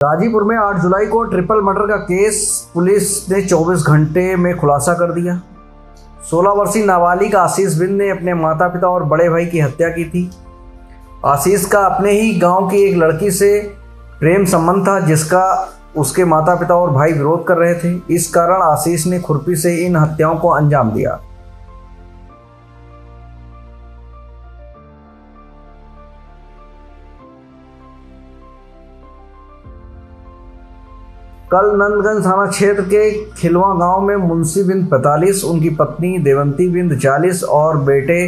गाजीपुर में 8 जुलाई को triple murder का केस पुलिस ने 24 घंटे में खुलासा कर दिया। 16 वर्षीय नाबालिग आशीष बिंद ने अपने माता पिता और बड़े भाई की हत्या की थी। आशीष का अपने ही गांव की एक लड़की से प्रेम संबंध था, जिसका उसके माता पिता और भाई विरोध कर रहे थे। इस कारण आशीष ने खुरपी से इन हत्याओं को अंजाम दिया। कल नंदगंज थाना क्षेत्र के खिलवा गांव में मुंशी बिंद 45, उनकी पत्नी देवंती बिंद 40 और बेटे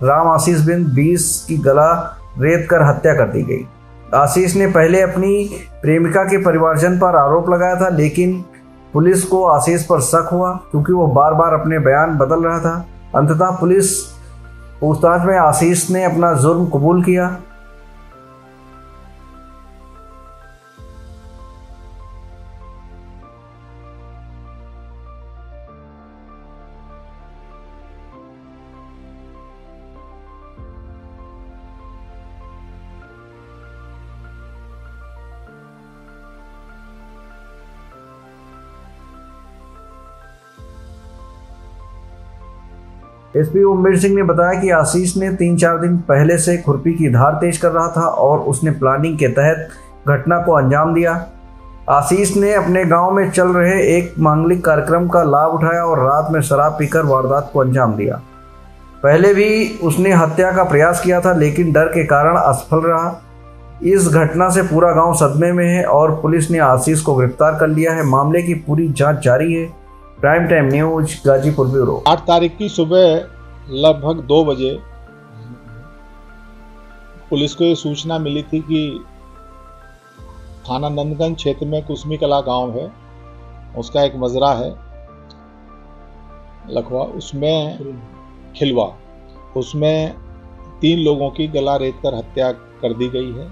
राम आशीष बिंद 20 की गला रेत कर हत्या कर दी गई। आशीष ने पहले अपनी प्रेमिका के परिवारजन पर आरोप लगाया था, लेकिन पुलिस को आशीष पर शक हुआ क्योंकि वो बार बार अपने बयान बदल रहा था। अंततः पुलिस पूछताछ में आशीष ने अपना जुर्म कबूल किया। एसपी ओमवीर सिंह ने बताया कि आशीष ने 3-4 दिन पहले से खुरपी की धार तेज कर रहा था और उसने प्लानिंग के तहत घटना को अंजाम दिया। आशीष ने अपने गांव में चल रहे एक मांगलिक कार्यक्रम का लाभ उठाया और रात में शराब पीकर वारदात को अंजाम दिया। पहले भी उसने हत्या का प्रयास किया था, लेकिन डर के कारण असफल रहा। इस घटना से पूरा गाँव सदमे में है और पुलिस ने आशीष को गिरफ्तार कर लिया है। मामले की पूरी जाँच जारी है। Prime time news Ghazipur bureau. 8 तारीख की सुबह लगभग 2 बजे पुलिस को ये सूचना मिली थी कि थाना नंदगंज क्षेत्र में कुसमी कला गांव है, उसका एक मजरा है लखवा, उसमें खिलवा, उसमें 3 लोगों की गला रेत कर हत्या कर दी गई है।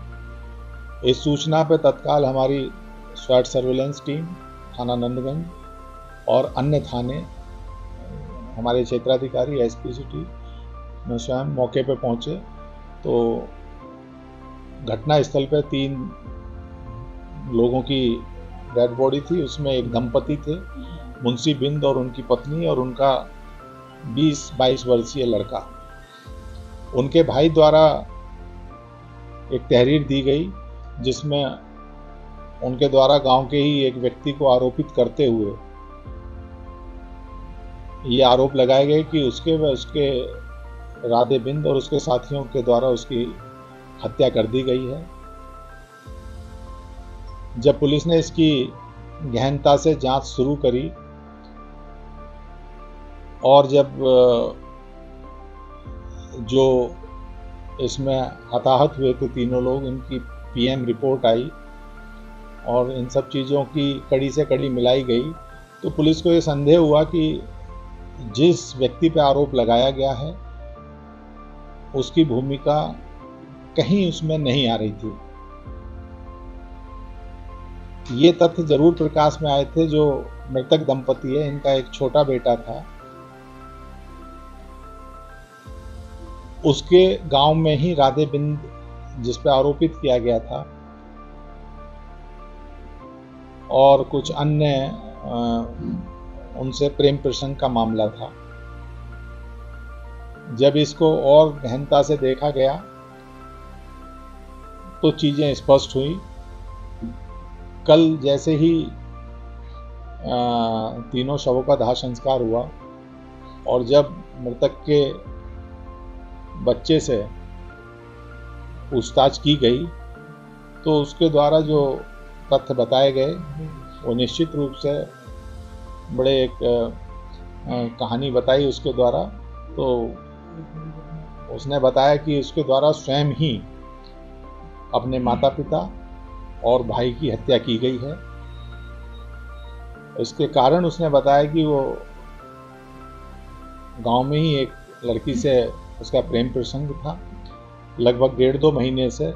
इस सूचना पर तत्काल हमारी स्वाट सर्विलेंस टीम थाना नंदगंज और अन्य थाने, हमारे क्षेत्राधिकारी एसपी सिटी में स्वयं मौके पर पहुंचे तो घटना स्थल पर 3 लोगों की डेड बॉडी थी। उसमें एक दंपति थे, मुंशी बिंद और उनकी पत्नी और उनका 20-22 वर्षीय लड़का। उनके भाई द्वारा एक तहरीर दी गई जिसमें उनके द्वारा गांव के ही एक व्यक्ति को आरोपित करते हुए ये आरोप लगाए गए कि उसके व उसके राधे बिंद और उसके साथियों के द्वारा उसकी हत्या कर दी गई है। जब पुलिस ने इसकी गहनता से जांच शुरू करी और जब जो इसमें हताहत हुए थे 3 लोग, इनकी पीएम रिपोर्ट आई और इन सब चीज़ों की कड़ी से कड़ी मिलाई गई तो पुलिस को ये संदेह हुआ कि जिस व्यक्ति पर आरोप लगाया गया है उसकी भूमिका कहीं उसमें नहीं आ रही थी। ये तथ्य जरूर प्रकाश में आए थे। जो मृतक दंपति है, इनका एक छोटा बेटा था, उसके गांव में ही राधे बिंद जिस पर आरोपित किया गया था और कुछ अन्य उनसे प्रेम प्रसंग का मामला था। जब इसको और गहनता से देखा गया तो चीजें स्पष्ट हुई। कल जैसे ही 3 शवों का दाह संस्कार हुआ और जब मृतक के बच्चे से पूछताछ की गई तो उसके द्वारा जो तथ्य बताए गए वो निश्चित रूप से बड़े एक कहानी बताई उसके द्वारा। तो उसने बताया कि उसके द्वारा स्वयं ही अपने माता पिता और भाई की हत्या की गई है। इसके कारण उसने बताया कि वो गांव में ही एक लड़की से उसका प्रेम प्रसंग था। लगभग 1.5-2 महीने से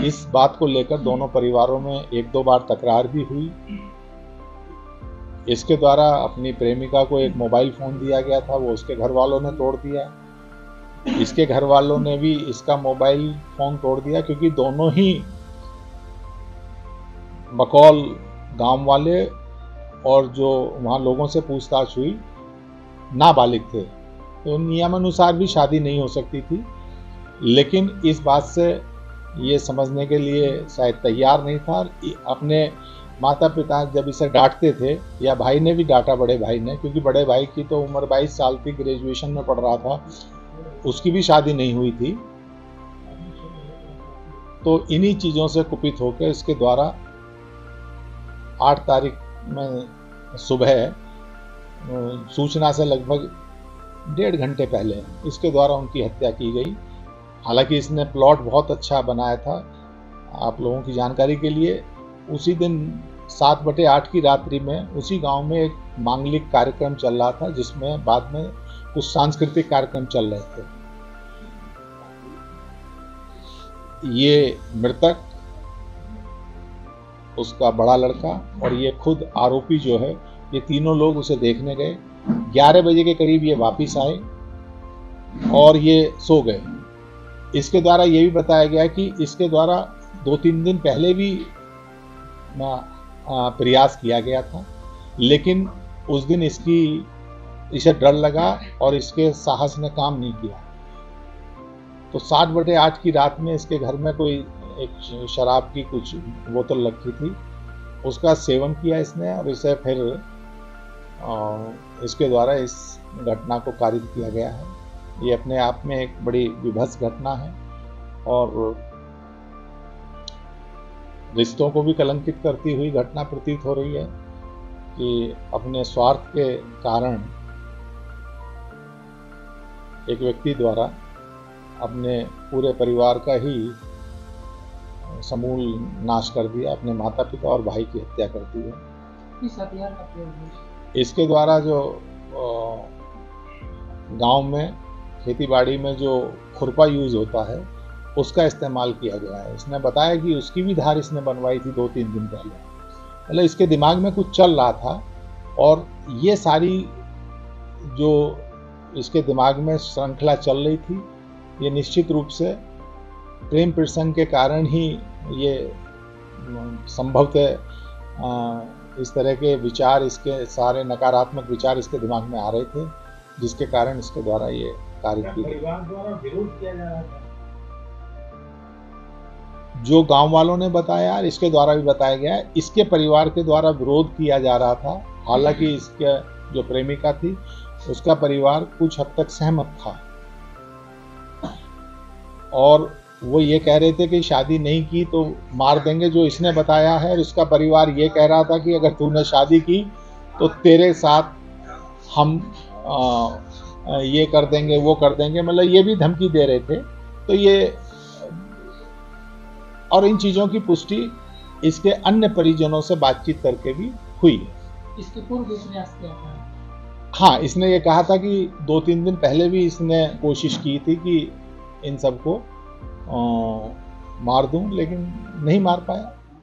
इस बात को लेकर दोनों परिवारों में 1-2 बार तकरार भी हुई। इसके द्वारा अपनी प्रेमिका को एक मोबाइल फ़ोन दिया गया था, वो उसके घर वालों ने तोड़ दिया। इसके घर वालों ने भी इसका मोबाइल फ़ोन तोड़ दिया क्योंकि दोनों ही बकौल गांव वाले और जो वहाँ लोगों से पूछताछ हुई, नाबालिग थे, तो नियमानुसार भी शादी नहीं हो सकती थी। लेकिन इस बात से ये समझने के लिए शायद तैयार नहीं था। अपने माता पिता जब इसे डांटते थे, या भाई ने भी डांटा, बड़े भाई ने, क्योंकि बड़े भाई की तो उम्र 22 साल थी, ग्रेजुएशन में पढ़ रहा था, उसकी भी शादी नहीं हुई थी। तो इन्हीं चीज़ों से कुपित होकर इसके द्वारा 8 तारीख में सुबह सूचना से लगभग 1.5 घंटे पहले इसके द्वारा उनकी हत्या की गई। हालांकि इसने प्लॉट बहुत अच्छा बनाया था। आप लोगों की जानकारी के लिए, उसी दिन 7/8 की रात्रि में उसी गांव में एक मांगलिक कार्यक्रम चल रहा था, जिसमें बाद में कुछ सांस्कृतिक कार्यक्रम चल रहे थे। ये मृतक, उसका बड़ा लड़का और ये खुद आरोपी जो है, ये तीनों लोग उसे देखने गए। 11 बजे के करीब ये वापस आए और ये सो गए। इसके द्वारा ये भी बताया गया कि इसके द्वारा 2-3 दिन पहले भी प्रयास किया गया था, लेकिन उस दिन इसे डर लगा और इसके साहस ने काम नहीं किया। तो 7/8 की रात में इसके घर में कोई एक शराब की कुछ बोतल रखी थी, उसका सेवन किया इसने और इसे फिर इसके द्वारा इस घटना को कारित किया गया है। ये अपने आप में एक बड़ी विभत्स घटना है और रिश्तों को भी कलंकित करती हुई घटना प्रतीत हो रही है कि अपने स्वार्थ के कारण एक व्यक्ति द्वारा अपने पूरे परिवार का ही समूल नाश कर दिया, अपने माता पिता और भाई की हत्या कर दी है। किस हथियार का प्रयोग? इसके द्वारा जो गांव में खेतीबाड़ी में जो खुरपा यूज होता है, उसका इस्तेमाल किया गया है। इसने बताया कि उसकी भी धार इसने बनवाई थी 2-3 दिन पहले। मतलब इसके दिमाग में कुछ चल रहा था और ये सारी जो इसके दिमाग में श्रृंखला चल रही थी, ये निश्चित रूप से प्रेम प्रसंग के कारण ही ये संभवतः इस तरह के विचार, इसके सारे नकारात्मक विचार इसके दिमाग में आ रहे थे, जिसके कारण इसके द्वारा ये कार्य किया। परिवार द्वारा विरोध किया जा रहा था, जो गांव वालों ने बताया, इसके द्वारा भी बताया गया है, इसके परिवार के द्वारा विरोध किया जा रहा था। हालांकि इसके जो प्रेमिका थी, उसका परिवार कुछ हद तक सहमत था और वो ये कह रहे थे कि शादी नहीं की तो मार देंगे, जो इसने बताया है। और इसका परिवार ये कह रहा था कि अगर तूने शादी की तो तेरे साथ हम ये कर देंगे, वो कर देंगे, मतलब ये भी धमकी दे रहे थे। तो ये, और इन चीज़ों की पुष्टि इसके अन्य परिजनों से बातचीत करके भी हुई है। इसके पूर्व इसने किया था? हाँ, इसने ये कहा था कि 2-3 दिन पहले भी इसने कोशिश की थी कि इन सबको मार दूं, लेकिन नहीं मार पाया।